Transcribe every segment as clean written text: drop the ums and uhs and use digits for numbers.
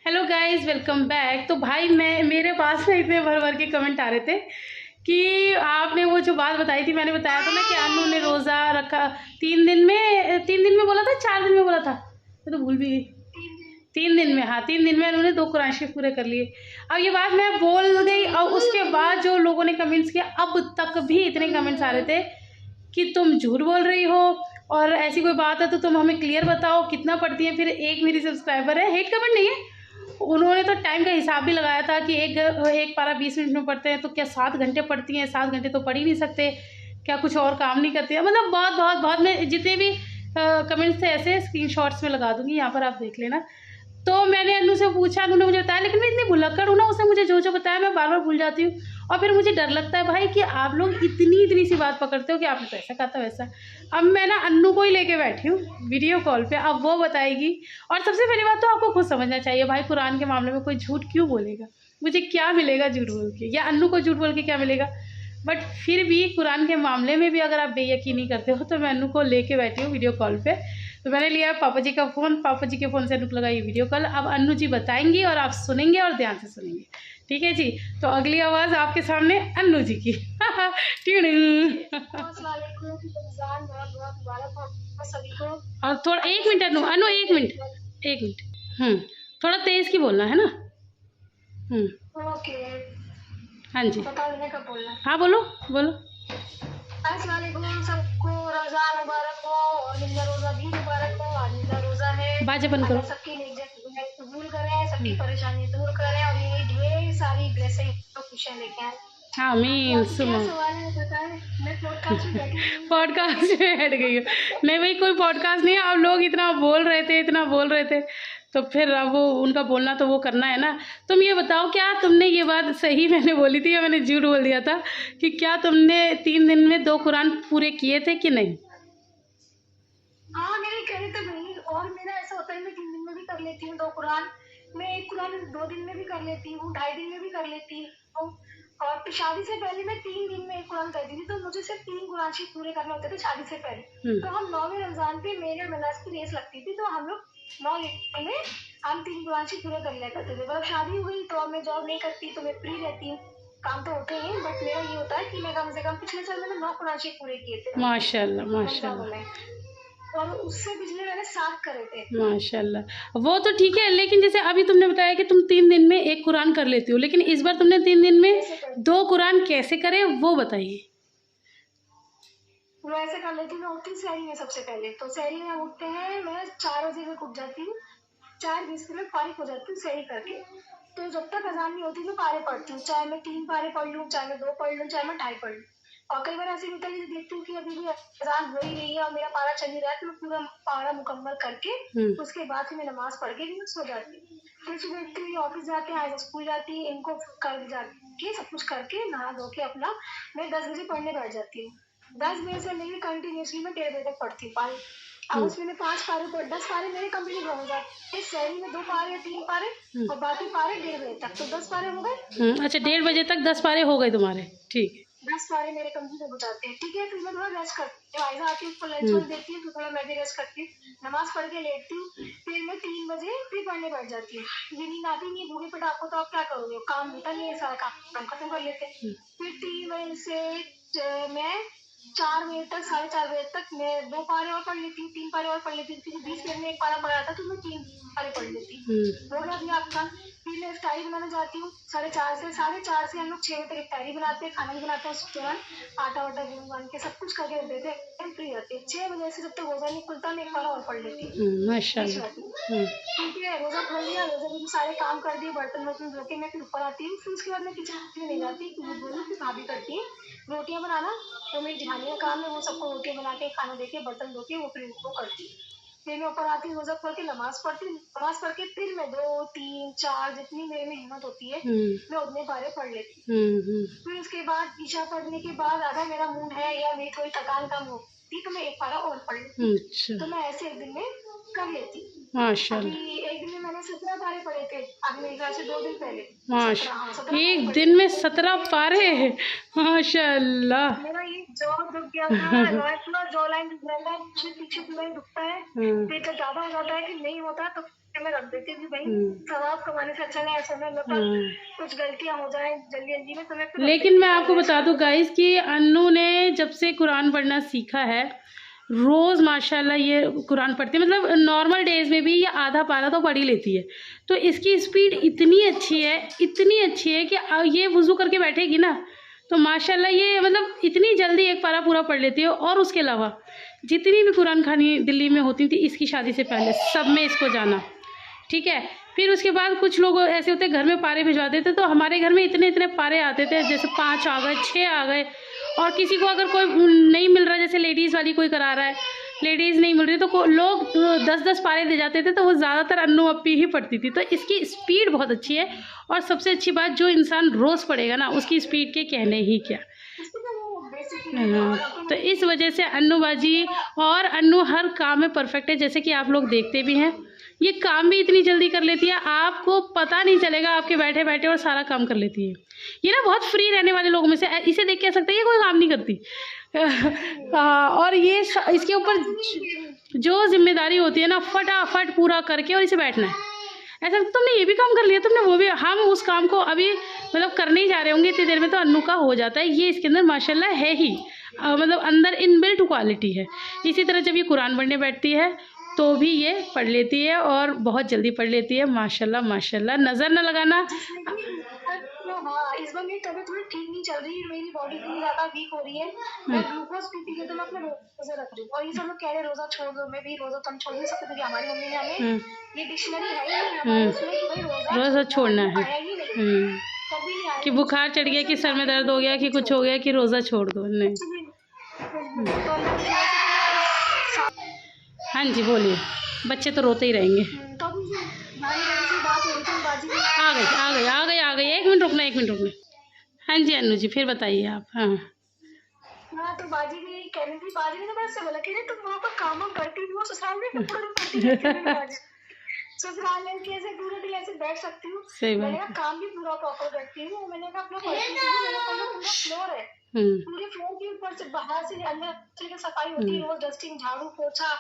Hello guys, welcome back. तो भाई मैं मेरे पास ना इतने भर भर के कमेंट आ रहे थे कि आपने वो जो बात बताई थी, मैंने बताया था ना कि अन्नू ने रोज़ा रखा 3 दिन में बोला था, 4 दिन में बोला था, मैं तो भूल भी गई। 3 दिन में, हाँ 3 दिन में उन्होंने 2 कुरान शरीफ पूरे कर लिए। अब ये बात मैं बोल गई और उसके बाद जो लोगों ने कमेंट्स किया, अब तक भी इतने कमेंट्स आ रहे थे कि तुम झूठ बोल रही हो और ऐसी कोई बात है तो तुम हमें क्लियर बताओ कितना पढ़ती है। फिर एक मेरी सब्सक्राइबर है, हेट कमेंट नहीं है, उन्होंने तो टाइम का हिसाब भी लगाया था कि एक पारा 20 मिनट में पढ़ते हैं तो क्या 7 घंटे पढ़ती हैं? 7 घंटे तो पढ़ ही नहीं सकते, क्या कुछ और काम नहीं करती है? मतलब बहुत बहुत बहुत, मैं जितने भी कमेंट्स थे ऐसे स्क्रीनशॉट्स में लगा दूंगी, यहाँ पर आप देख लेना। तो मैंने अनु से पूछा, अनु ने मुझे बताया, लेकिन मैं इतनी भुलक्कड़ हूँ ना, उसने मुझे जो जो बताया मैं बार बार भूल जाती हूँ। और फिर मुझे डर लगता है भाई कि आप लोग इतनी इतनी सी बात पकड़ते हो कि आपने तो ऐसा कहा था वैसा। अब मैं ना अन्नू को ही लेके बैठी हूँ वीडियो कॉल पे, अब वो बताएगी। और सबसे पहली बात तो आपको खुद समझना चाहिए भाई, कुरान के मामले में कोई झूठ क्यों बोलेगा? मुझे क्या मिलेगा झूठ बोल के, या अन्नू को झूठ बोल के क्या मिलेगा? बट फिर भी कुरान के मामले में भी अगर आप बेयकीनी करते हो तो मैं अन्नू को लेके बैठी हूँ वीडियो कॉल पे। तो मैंने लिया पापा जी का फ़ोन, पापा जी के फ़ोन से अन्नू को लगाई वीडियो कॉल। अब अन्नू जी बताएंगी और आप सुनेंगे और ध्यान से सुनेंगे, ठीक है जी? तो अगली आवाज़ आपके सामने अन्नू जी की। और थोड़ा 1 minute Annu, Annu 1 minute, 1 minute. थोड़ा तेज़ की बोलना है ना। ओके, हाँ जी, बता देना कब बोलना। हाँ बोलो बोलो। अस्सलाम वालेकुम, सबको रमजान मुबारक हो और जिनका रोजा भी मुबारक हो। आज जिनका रोजा है, बाजे बंद करो। अल्लाह सबकी नेक कबूल करे, सबकी परेशानी दूर करे और ये ढेर सारी ब्लेसिंग तो खुशियां लेके आए। आमीन क्या सुनो। सवाल है बताएं, मैं पॉडकास्ट में बैठी हूँ। पॉडकास्ट में बैठ गई हूँ। नहीं भाई, कोई पॉडकास्ट नहीं है। अब लोग इतना बोल रहे थे, इतना बोल रहे थे, तो फिर अब वो उनका बोलना तो वो करना है ना। तुम ये बताओ, क्या तुमने ये बात सही मैंने बोली थी या मैंने झूठ बोल दिया था कि क्या तुमने 3 दिन में 2 कुरान पूरे किए थे कि नहीं? हाँ, मेरे कह रहे थे भाई, और मेरा ऐसा होता है मैं 3 दिन में भी कर लेती हूँ 2 कुरान। मैं 1 कुरान 2 दिन में भी कर लेती हूँ, 2.5 दिन में भी कर लेती हूँ। और फिर शादी से पहले मैं 3 दिन में 1 कुरान करती थी, तो मुझे सिर्फ 3 कुरान शरीफ पूरे करने होते थे शादी से पहले। तो हम 9वें रमजान पे मेरे और मनास की रेस लगती थी, तो हम लोग 9 दिन में हम 3 कुरान शरीफ पूरे कर लिया करते थे। मतलब शादी हो गई तो अब मैं जॉब नहीं करती, तो मैं फ्री रहती हूँ। काम तो होते हैं, बट मेरा ये होता है कि मैं कम से कम पिछले साल मैंने 9 कुरान शरीफ पूरे किए थे माशाल्लाह रमजानों माशाल्लाह में, और उससे पिछले मैंने 7 करे थे। माशाल्लाह। वो तो ठीक है, लेकिन जैसे अभी तुमने बताया कि तुम 3 दिन में 1 कुरान कर लेती हो, लेकिन इस बार तुमने 3 दिन में कैसे कर 2 कुरान कैसे करे वो बताइए। वो ऐसे कर लेती हूँ। मैं उठती सहरी में सबसे पहले, तो सहरी में उठते हैं, मैं 4 बजे तक उठ जाती हूँ। 4:20 में फारिग हो जाती हूँ सहरी करके। तो जब तक अजान नहीं होती मैं पारे पढ़ती हूँ, चाहे मैं 3 पारे पढ़ लूँ, चाहे मैं 2 पढ़ लूँ, चाहे मैं 2.5 पढ़ लूँ। और कई बार ऐसे होता है कि देखती हूँ कि अभी भी अजान हो ही रही है और मेरा पारा चल ही रहा है, तो मैं पूरा पारा मुकम्मल करके उसके बाद फिर मैं नमाज पढ़ के फिर सो जाती हूँ। फिर सुबह उठती हूँ, ऑफिस जाते हैं, आज स्कूल जाती है, इनको कर जाके सब कुछ करके नहा धो के अपना मैं 10 बजे पढ़ने बैठ जाती हूँ। 10 बजे से लेकर कंटिन्यूसली मैं 1:30 बजे तक पढ़ती हूँ पारी। अब उसमें मैं 5 पारे 10 पारे मेरे कंप्लीट हो जाते, सहरी में 2 पारे या 3 पारे और बाकी पारे 1:30 बजे तक, तो 10 पारे हो गए। अच्छा, 1:30 बजे तक 10 पारे हो गए तुम्हारे, ठीक है। 10 पारे मेरे कंप्लीट हो जाते हैं, ठीक है। फिर मैं थोड़ा रेस्ट करती हूँ, आयजा आती है, उसको लंच वंच देती हूँ, तो थोड़ा मैं भी रेस्ट करती हूँ, नमाज पढ़ के लेटती हूँ। फिर मैं 3 बजे फिर पढ़ने बैठ जाती हूँ। ये नींद आती नहीं है भूखे पेट आपको, तो आप क्या करोगे? काम होता नहीं है, सारा काम खत्म कर लेते हैं। फिर 3 बजे से मैं 4 बजे तक, 4:30 बजे तक मैं 2 पारे और पढ़ लेती हूँ, 3 पारे और पढ़ लेती हूँ। फिर 20 मिनट में 1 पारा पढ़ा था, तो मैं 3 पारे पढ़ लेती हूँ। हो गया अभी आपका। फिर मैं इफ्तारी बनाने जाती हूँ 4:30 से हम लोग 6 बजे तक इफ्तारी बनाते हैं, खाना भी बनाते हैं। उस दौरान आटा वाटा गूंद के सब कुछ करके देते हैं, फ्री रहते हैं। 6 बजे से जब तक रोजा नहीं खुलता मैं 1 पारा और पढ़ लेती हूँ। माशाल्लाह। ठीक है, रोजा खोल लिया, रोजा में सारे काम कर दिए, बर्तन वर्तन धो के मैं फिर ऊपर आती हूँ। फिर उसके बाद मैं किचन में नहीं जाती, क्योंकि बोलूँ कि भाभी करती है रोटियां बनाना, तो मेरी जेठानी का काम है वो सबको रोटियां बना के खाना दे के बर्तन धो के वो फिर वो करती है। फिर मैं ऊपर आती हूँ, रोजा खोल के नमाज पढ़ती हूँ, नमाज पढ़ के फिर मैं 2, 3, 4 जितनी मेरे में हिम्मत होती है मैं उतने पारे पढ़ लेती हूँ। फिर उसके बाद ईशा पढ़ने के बाद अगर मेरा मूड है या मेरी थोड़ी थकान कम होती तो मैं 1 पारा और पढ़ लेती हूँ। अच्छा, तो मैं ऐसे एक दिन में कर लेती हूँ। माशाल्लाह। अभी एक दिन में मैंने 17 पारे पढ़े थे, अभी मेरे ख्याल से 2 दिन पहले 17, हाँ 17 माशा पारे एक पढ़े दिन थे। में 17 पारे? माशाल्लाह। मेरा ये जॉ दुख गया था, पूरा जॉ लाइन दुख रहा था, पीछे पूरा ही दुखता है। पेट जब ज्यादा हो जाता है कि नहीं होता तो मैं रख देती हूँ कि भाई सवाब कमाने से अच्छा है ऐसा ना मतलब कुछ गलतियां हो जाए जल्दी जल्दी में, तो मैं फिर लेकिन मैं आपको बता दूं गाइस कि अन्नू ने जब से कुरान पढ़ना सीखा है, रोज़ माशाल्लाह ये कुरान पढ़ती है। मतलब नॉर्मल डेज़ में भी ये आधा पारा तो पढ़ ही लेती है। तो इसकी स्पीड इतनी अच्छी है, इतनी अच्छी है कि ये वुज़ू करके बैठेगी ना तो माशाल्लाह ये मतलब इतनी जल्दी एक पारा पूरा पढ़ लेती है। और उसके अलावा जितनी भी कुरान खानी दिल्ली में होती थी इसकी शादी से पहले, सब में इसको जाना, ठीक है। फिर उसके बाद कुछ लोग ऐसे होते घर में पारे भिजवा देते, तो हमारे घर में इतने इतने पारे आते थे, जैसे 5 आ गए, 6 आ गए। और किसी को अगर कोई नहीं मिल रहा, जैसे लेडीज़ वाली कोई करा रहा है, लेडीज़ नहीं मिल रही तो लोग 10-10 पारे दे जाते थे, तो वो ज़्यादातर अन्नू अप्पी ही पढ़ती थी। तो इसकी स्पीड बहुत अच्छी है। और सबसे अच्छी बात, जो इंसान रोज़ पढ़ेगा ना उसकी स्पीड के कहने ही क्या। तो इस वजह से अन्नू बाजी और अन्नू हर काम में परफेक्ट है, जैसे कि आप लोग देखते भी हैं। ये काम भी इतनी जल्दी कर लेती है, आपको पता नहीं चलेगा, आपके बैठे बैठे और सारा काम कर लेती है। ये ना बहुत फ्री रहने वाले लोगों में से, इसे देख के कह सकते हैं ये कोई काम नहीं करती। और ये इसके ऊपर जो जिम्मेदारी होती है ना, फटाफट पूरा करके और इसे बैठना है। ऐसा तुमने ये भी काम कर लिया, तुमने वो भी, हम उस काम को अभी मतलब करने ही जा रहे होंगे इतनी देर में तो अन्नू का हो जाता है। ये इसके अंदर माशाल्लाह है ही, मतलब अंदर इनबिल्ट क्वालिटी है। इसी तरह जब ये कुरान पढ़ने बैठती है तो भी ये पढ़ लेती है और बहुत जल्दी पढ़ लेती है। माशाल्लाह माशाल्लाह, नज़र न लगाना। हाँ, इस बार मेरी तबीयत थोड़ी ठीक नहीं चल रही है, मेरी बॉडी इतनी ज़्यादा वीक हो रही है, मैं ग्लूकोज पीती है तो मैं अपने रोजा रख रही हूँ। और ये सब लोग कह रहे रोजा छोड़ दो, मैं भी रोजा तुम छोड़ नहीं सकते क्योंकि हमारी मम्मी ने हमें ये डिक्शनरी है ही नहीं हमारे उसमें कि भाई रोजा छोड़ना है, कभी नहीं आया कि बुखार चढ़ गया, कि सर में दर्द हो गया, कि कुछ हो गया, कि रोज़ा छोड़ दो, नहीं। हाँ जी बोलिए, बच्चे तो रोते ही रहेंगे। आ गई 1 मिनट रुकना, 1 मिनट रुकना। हाँ जी अन्नू जी फिर बताइए आप। हाँ हाँ, तो बाजी भी कह रही थी, बाजी ने तो बस बोला कि तुम वहाँ पर काम करती थी, वो ससुराल में कपड़े करती थी, ससुराल में कैसे पूरे दिन ऐसे बैठ सकती हूँ। मैंने कहा काम भी पूरा प्रॉपर करती हूँ, मैंने कहा अपना पूरा फ्लोर है, पूरे फ्लोर के ऊपर से बाहर से अंदर सफाई होती है, रोज डस्टिंग, झाड़ू पोछा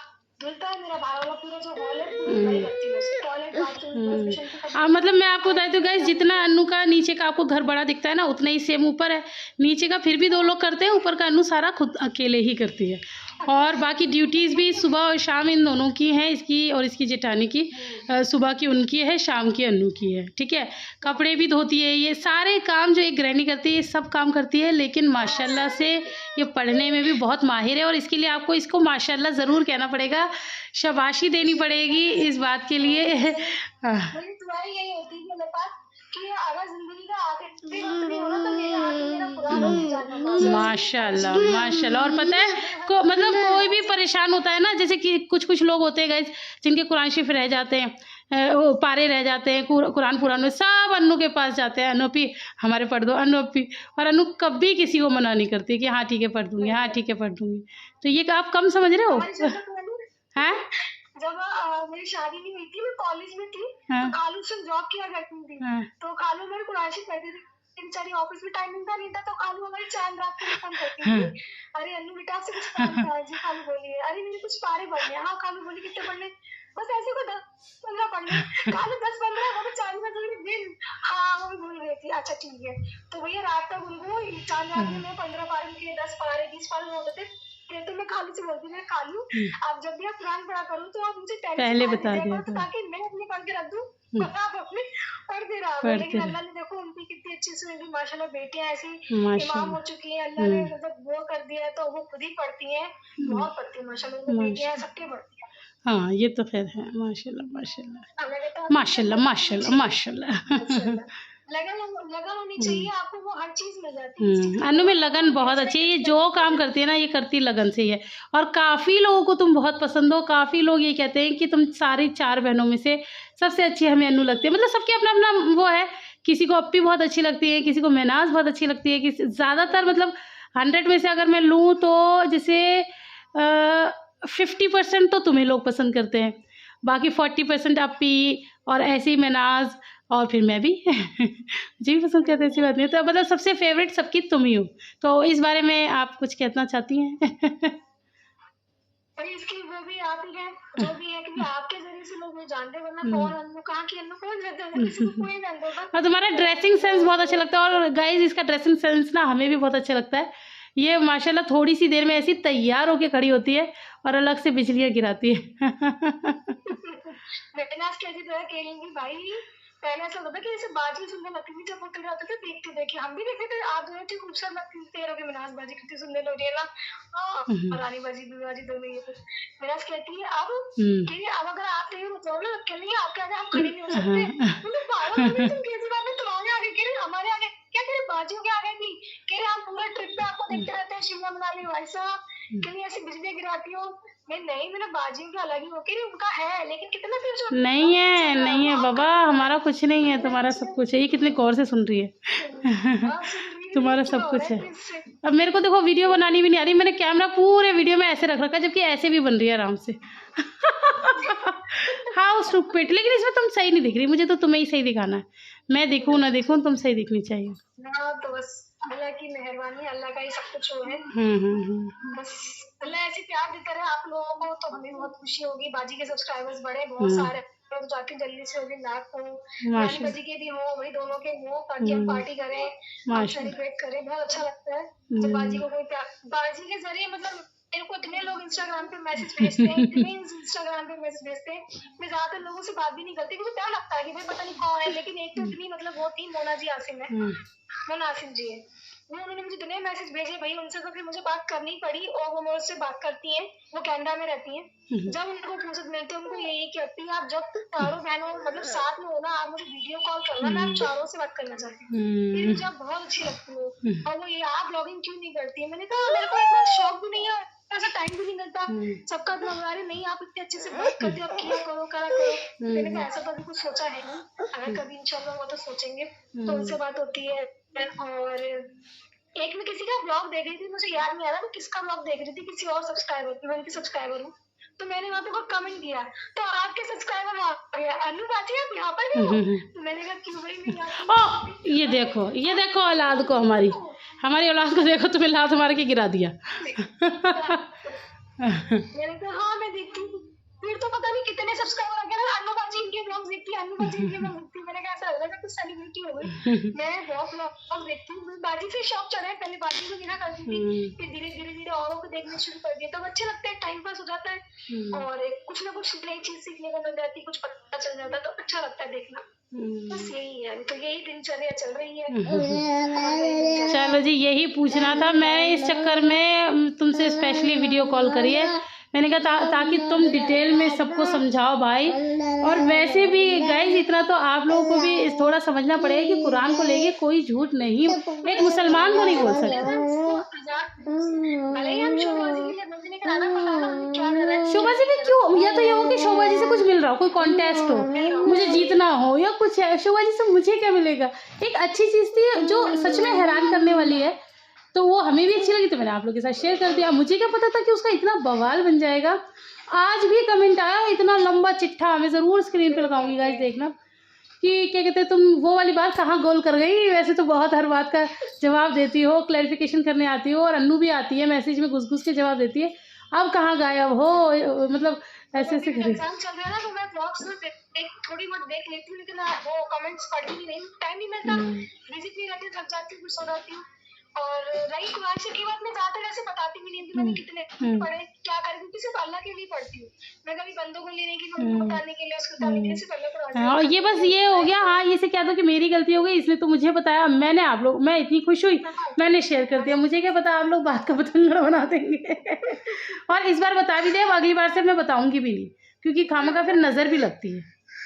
धुलता है मेरा बाहर वाला पूरा जो हॉल है, पूरी करती हूँ, टॉयलेट बाथरूम। मतलब मैं आपको बता दूँ गाइस, जितना अन्नू का नीचे का आपको घर बड़ा दिखता है ना, उतना ही सेम ऊपर है। नीचे का फिर भी 2 लोग करते हैं, ऊपर का अन्नू सारा खुद अकेले ही करती है। और बाकी ड्यूटीज़ भी सुबह और शाम इन दोनों की हैं, इसकी और इसकी जेठानी की। सुबह की उनकी है, शाम की अन्नू की है, ठीक है। कपड़े भी धोती है, ये सारे काम जो एक गृहिणी करती है ये सब काम करती है। लेकिन माशाल्लाह से ये पढ़ने में भी बहुत माहिर है, और इसके लिए आपको इसको माशाल्लाह ज़रूर कहना पड़ेगा, शाबाशी देनी पड़ेगी इस बात के लिए। यही होती है कि अगर जिंदगी का आखिरी वक्त नहीं होना तो मेरा कुरान हो जाना। माशाल्लाह माशाल्लाह। और पता है मतलब कोई भी परेशान होता है ना, जैसे कि कुछ लोग होते हैं गाइस जिनके कुरान शरीफ रह जाते हैं, वो पारे रह जाते हैं, कुरान पुरान में सब अन्नू के पास जाते हैं, अन्नू पी हमारे पढ़ दो, अन्नू पी। और अन्नू कभी किसी को मना नहीं करती कि हाँ ठीक है पढ़ दूंगी, हाँ ठीक है पढ़ दूंगी। तो ये आप कम समझ रहे हो। हैं जब मेरी शादी नहीं हुई थी, मैं कॉलेज में थी, तो खालू से जॉब किया करती थी, तो खालू मेरे कुरान शरीफ पढ़ती थी। बेचारी ऑफिस में टाइम मिलता नहीं था, तो खालू हमारी चांद रात को फोन करती थी, अरे अन्नू बेटा आपसे कुछ काम था जी। खालू बोलिए, अरे मेरे कुछ पारे पढ़ने। हाँ खालू बोली कितने पढ़ने, बस ऐसे को 10-15 पढ़ने। खालू 10-15 वो तो 40 दिन। हाँ वो भी भूल गई थी, अच्छा ठीक है। तो भैया रात तक उनको चांद रात में 15 पारे के 10 पारे 20 पारे होते थे। तो मैं खालू से बोलती थी, खालू आप जब भी आप कुरान पढ़ा करो तो आप मुझे पहले बता दिया ताकि मैं अपने पढ़ के रख दूं, आप अपने पढ़ते रहो। लेकिन अल्लाह ने देखो उनकी कितनी अच्छी से माशाल्लाह बेटियां ऐसी इमाम हो चुकी हैं, अल्लाह ने मतलब वो कर दिया है, तो वो खुद ही पढ़ती हैं, बहुत पढ़ती है माशाल्लाह, बेटियां सबके पढ़ती हैं। हाँ ये तो खैर है, माशाल्लाह माशाल्लाह माशाल्लाह माशाल्लाह माशाल्लाह। लगन होनी चाहिए आपको, वो हर चीज मिल जाती है। अन्नू में लगन बहुत अच्छी है, ये जो काम करती है ना ये करती लगन से ही है। और काफ़ी लोगों को तुम बहुत पसंद हो, काफ़ी लोग ये कहते हैं कि तुम सारी 4 बहनों में से सबसे अच्छी हमें अन्नू लगती है। मतलब सबके अपना अपना वो है, किसी को अप्पी बहुत अच्छी लगती है, किसी को महनाज बहुत अच्छी लगती है, किसी ज़्यादातर मतलब 100 में से अगर मैं लूँ तो जैसे 50% तो तुम्हें लोग पसंद करते हैं, बाकी 40% अप्पी और ऐसे ही महनाज, और फिर मैं भी जी भी पसंद करते, ऐसी बात नहीं। तो मतलब सबसे फेवरेट सबकी तुम ही हो। तो इस बारे में आप कुछ कहना चाहती हैं। और इसकी वो भी आप ही है, जो भी है, क्योंकि आपके जरिए से लोग मुझे जानते हैं, वरना कौन अन्नू, कहाँ की अन्नू, कौन जानता है, किसी को कोई जानता होगा। और तुम्हारा ड्रेसिंग सेंस बहुत अच्छा लगता है, और गाइज इसका ड्रेसिंग सेंस ना हमें भी बहुत अच्छा लगता है। ये माशाल्लाह थोड़ी सी देर में ऐसी तैयार होके खड़ी होती है और अलग से बिजलियाँ गिराती है। मैंने आज कैसी तरह कह रही थी भाई, पहले ऐसा होता था कि जैसे बाजी सुंदर लगती थी, जब वो खड़े होते थे देखते देखे, हम भी देखते थे, आप दोनों इतनी खूबसूरत लगती थी, तेरों की मिनाज बाजी कितनी सुंदर हो रही है ना। हाँ, और रानी बाजी भी बाजी दोनों ये तो मिनाज कहती है अब कि अब अगर आप नहीं मतलब ना कह रही आपके आगे हम खड़े नहीं हो सकते, मतलब पागल हो गई तुम, कैसी बात है, तुम्हारे आगे कह रहे हमारे आगे क्या, कह रहे बाजियों के आगे नहीं, कह रहे हम पूरे ट्रिप पे आपको देखते रहते हैं, शिमला मनाली भाई साहब, कह रही ऐसी बिजली गिराती हो। मैं नहीं, मेरा बाजियों का अलग ही हो, कह रही उनका है लेकिन कितना फिर जो नहीं है, नहीं है बाबा, हमारा कुछ नहीं है, तुम्हारा सब कुछ है। ये कितने गौर से सुन रही है। तुम्हारा सब कुछ है। अब मेरे को देखो वीडियो बनानी भी नहीं आ रही, मैंने कैमरा पूरे वीडियो में ऐसे रख रखा है, जबकि ऐसे भी बन रही है आराम से। हाँ स्टूपिड, लेकिन इसमें तुम सही नहीं दिख रही, मुझे तो तुम्हें ही सही दिखाना है। मैं दिखूँ ना दिखूँ, तुम सही दिखनी चाहिए। हाँ तो बस अल्लाह की मेहरबानी, अल्लाह का ही सब कुछ वो है। बस अल्लाह ऐसे प्यार देता रहे आप लोगों को, तो हमें बहुत खुशी होगी। बाजी के सब्सक्राइबर्स बढ़े बहुत सारे, तो जाके जल्दी से होगी लाख हो, रानी बाजी के भी हो, वही दोनों के हो, ताकि हम पार्टी करें, हम सेलिब्रेट करें। बहुत अच्छा लगता है जब बाजी को कोई प्यार, बाजी के जरिए मतलब मेरे को इतने लोग इंस्टाग्राम पे मैसेज भेजते हैं, इतने इंस्टाग्राम पे मैसेज भेजते हैं, मैं ज्यादातर लोगों से बात भी नहीं करती, मुझे क्या लगता है कि भाई पता नहीं कौन है, लेकिन एक तो इतनी मतलब वो थी मोना जी आसिम है, मोना आसिम जी है, वो उन्होंने मुझे इतने मैसेज भेजे भाई, उनसे तो फिर मुझे बात करनी पड़ी, और वो मुझसे बात करती हैं, वो कनाडा में रहती हैं। जब उनको फुर्सत मिलती है, उनको यही कहती है आप जब चारों बहनों मतलब साथ में हो ना, आप मुझे वीडियो कॉल करना, मैं आप चारों से बात करना चाहती हूँ, फिर मुझे आप बहुत अच्छी लगती हो। और वो ये आप ब्लॉगिंग क्यों नहीं करती है, मैंने कहा मेरे को इतना शौक भी नहीं है, ऐसा टाइम भी नहीं मिलता, सबका ब्लॉग आ रहे नहीं, आप इतने अच्छे से बात करते हो, आप किया करो करा करो। मैंने कहा ऐसा तो अभी कुछ सोचा है नहीं, अगर कभी इंशाल्लाह हुआ तो सोचेंगे। तो उनसे बात होती है। और एक मैं किसी का ब्लॉग देख रही थी, मुझे याद नहीं आ रहा मैं किसका ब्लॉग देख रही थी, किसी और सब्सक्राइबर, मैं उनकी सब्सक्राइबर हूँ, तो मैंने वहाँ पे कोई कमेंट किया, तो आपके सब्सक्राइबर आ गया, अनु बाजी आप यहाँ पर भी हो, तो मैंने कहा क्यों भाई मैं यहाँ ये देखो औलाद को, हमारी औलाद को देखो, तुम्हें लात मार के गिरा दिया। मैंने कहा हाँ मैं देखती हूँ, फिर तो पता नहीं कितने सब्सक्राइबर आ गए, अनु बाजी इनके ब्लॉग देखती है, अनु बाजी इनके ब्लॉग देखती है, मैंने कहा ऐसा लग रहा है कुछ सेलिब्रिटी हो गई। मैं बहुत ब्लॉग देखती हूँ, बाजी से शौक चढ़ा है, पहले बाजी को देखा करती थी, फिर धीरे धीरे धीरे औरों को देखना शुरू कर दिया, तो अच्छे लगते हैं, टाइम पास हो जाता है, और कुछ ना कुछ नई चीज सीखने को मिल जाती है, कुछ पता चल जाता है, तो अच्छा लगता है देखना। बस यही है, तो यही दिनचर्या चल रही है। चलो जी, यही पूछना था, मैं इस चक्कर में तुमसे स्पेशली वीडियो कॉल करी है। मैंने कहा ताकि तुम डिटेल में सबको समझाओ भाई। और वैसे भी गाइस इतना तो आप लोगों को भी थोड़ा समझना पड़ेगा कि कुरान को लेके कोई झूठ नहीं, एक मुसलमान को नहीं बोल सकता। शोभा जी भी क्यों, या तो ये हो कि शोभा जी से कुछ मिल रहा हो, कोई कॉन्टेस्ट हो, मुझे जीतना हो या कुछ है, शोभा जी से मुझे क्या मिलेगा। एक अच्छी चीज़ थी जो सच में हैरान करने वाली है, तो वो हमें भी अच्छी लगी, तो मैंने आप लोगों के साथ शेयर कर दिया। मुझे क्या पता था कि उसका इतना बवाल बन जाएगा। आज भी कमेंट आया इतना लंबा चिट्ठा, मैं ज़रूर स्क्रीन पे लगाऊंगी गाइस, देखना कि क्या कहते हैं, तुम वो वाली बात कहाँ गोल कर गई। वैसे तो बहुत हर बात का जवाब देती हो, क्लैरिफिकेशन करने आती हो, और अन्नू भी आती है मैसेज में घुस घुस के जवाब देती है, अब कहाँ गायब हो, मतलब ऐसे ऐसे करें। एग्जाम चल रहा है ना, तो मैं ब्लॉग्स में थोड़ी बहुत देख लेती हूँ, लेकिन वो कमेंट्स पढ़ती नहीं, टाइम नहीं मिलता, बिजी भी रहती हूँ, थक जाती हूँ, फिर सो जाती हूँ। और रही कुरान से की बात, मैं ज्यादातर ऐसे बताती भी नहीं कि मैंने कितने पढ़े क्या करे, क्योंकि सिर्फ अल्लाह के लिए पढ़ती हूँ, मैं कभी बंदों को लेने की बताने के लिए, उसको बताने के लिए सिर्फ अल्लाह कुरान। और ये बस ये हो गया, हाँ ये से क्या था कि मेरी गलती हो गई, इसने तो मुझे बताया, मैंने आप लोग, मैं इतनी खुश हुई मैंने शेयर कर दिया, मुझे क्या पता आप लोग बात का पतंगड़ बना देंगे। और इस बार बता भी दे, अगली बार से मैं बताऊंगी भी नहीं, क्योंकि खामखा फिर नजर भी लगती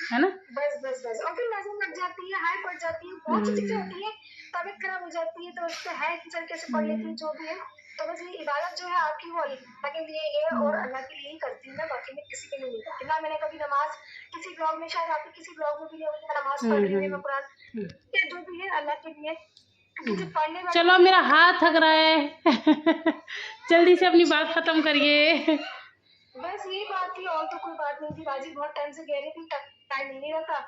है ना। बस बस बस, और फिर नजर लग जाती है, हाई पड़ जाती है, बहुत सी चीजें होती है, तबीयत खराब हो जाती है, तो उस पर है कि चल कैसे पढ़ लेती है, जो भी है। तो बस ये इबादत जो है आपकी, वो अल्लाह के लिए है, और अल्लाह के लिए ही करती हूँ मैं, बाकी मैं किसी के लिए नहीं करती ना। मैंने कभी नमाज किसी ब्लॉग में, शायद आपके किसी ब्लॉग में भी नहीं होगी, नमाज पढ़ रही हूँ मैं कुरान, जो भी है अल्लाह के लिए। चलो मेरा हाथ थक रहा है। जल्दी से अपनी बात खत्म करिए। बस यही बात थी, और तो कोई बात नहीं थी। बाजी बहुत टाइम से कह रही थी, टाइम मिल नहीं रहा था,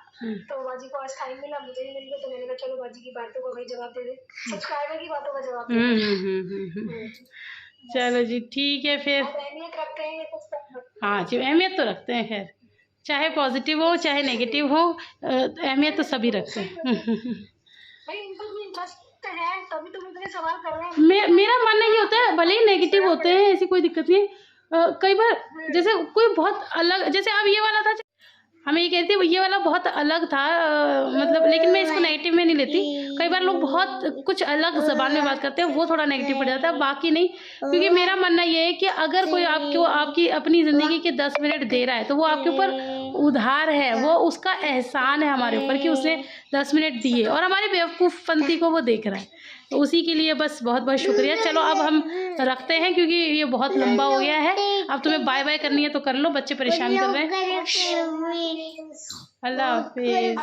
तो बाजी को आज टाइम मिला, मुझे ही मिल गया, तो मैंने कहा चलो बाजी की बातों को भाई जवाब दे दे, सब्सक्राइबर की बातों का जवाब दे दे। चलो जी ठीक है फिर। आप अहमियत रखते हैं ये तो सब। हाँ जी, अहमियत तो रखते हैं खैर, चाहे पॉजिटिव हो चाहे नेगेटिव हो, अहमियत तो सभी रखते हैं। भाई इनको भी इंटरेस्ट है तभी तो मुझे सवाल कर रहे हैं। मेरा मानना ये होता है, भले ही नेगेटिव होते हैं ऐसी कोई दिक्कत नहीं है, कई बार जैसे कोई बहुत अलग, जैसे अब ये वाला था, हमें ये कहते हैं ये वाला बहुत अलग था, मतलब, लेकिन मैं इसको नेगेटिव में नहीं लेती। कई बार लोग बहुत कुछ अलग ज़बान में बात करते हैं, वो थोड़ा नेगेटिव पड़ जाता है, बाकी नहीं। क्योंकि मेरा मानना ये है कि अगर कोई आपको आपकी अपनी ज़िंदगी के 10 मिनट दे रहा है तो वो आपके ऊपर उधार है, वो उसका एहसान है हमारे ऊपर कि उसने 10 मिनट दिए और हमारी बेवकूफ़पंती को वो देख रहा है, तो उसी के लिए बस बहुत बहुत शुक्रिया। चलो अब हम रखते हैं क्योंकि ये बहुत लंबा हो गया है। अब तुम्हें बाय बाय करनी है तो कर लो, बच्चे परेशान कर रहे हैं। अल्लाह हाफिज़।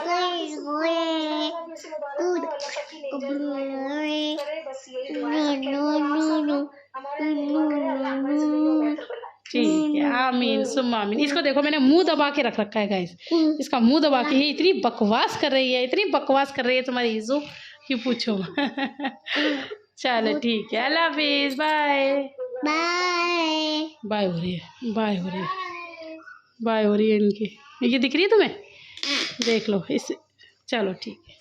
ठीक है, आमीन सुम्मा आमीन। इसको देखो मैंने मुंह दबा के रख रखा है गाइस, इसका मुंह दबा के, ये इतनी बकवास कर रही है, इतनी बकवास कर रही है तुम्हारी इज़ू कि पूछो। चलो ठीक है, अल्लाह हाफिज़, बाय बाय। बाय हो रही है, बाय हो रही है, बाय हो रही है इनकी, ये दिख रही है तुम्हें, देख लो इस, चलो ठीक है।